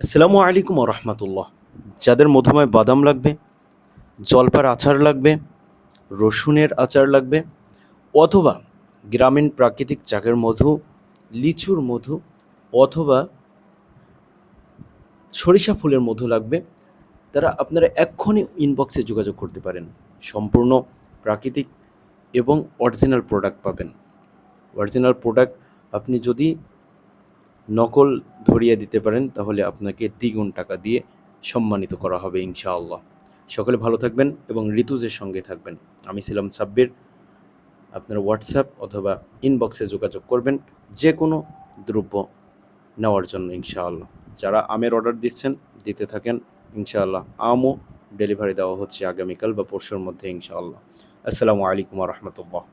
আসসালামু আলাইকুম রহমতুল্লাহ। যাদের মধুময় বাদাম লাগবে, জলপার আচার লাগবে, রসুনের আচার লাগবে, অথবা গ্রামীণ প্রাকৃতিক চাকের মধু, লিচুর মধু, অথবা সরিষা ফুলের মধু লাগবে, তারা আপনারা এক্ষুনি ইনবক্সে যোগাযোগ করতে পারেন। সম্পূর্ণ প্রাকৃতিক এবং অরিজিনাল প্রোডাক্ট পাবেন। অরিজিনাল প্রোডাক্ট আপনি যদি নকল ধরিয়ে দিতে পারেন তাহলে আপনাকে দ্বিগুণ টাকা দিয়ে সম্মানিত করা হবে ইনশাআল্লাহ। সকলে ভালো থাকবেন এবং ঋতুজের সঙ্গে থাকবেন। আমি ছিলাম সাব্বির। আপনারা হোয়াটসঅ্যাপ অথবা ইনবক্সে যোগাযোগ করবেন যে কোনো দ্রব্য নেওয়ার জন্য ইনশাআল্লাহ। যারা আমের অর্ডার দিচ্ছেন দিতে থাকেন ইনশাআল্লাহ। আমও ডেলিভারি দেওয়া হচ্ছে আগামীকাল বা পরশুর মধ্যে ইনশাআল্লাহ। আসসালামু আলাইকুম রহমতুল্লাহ।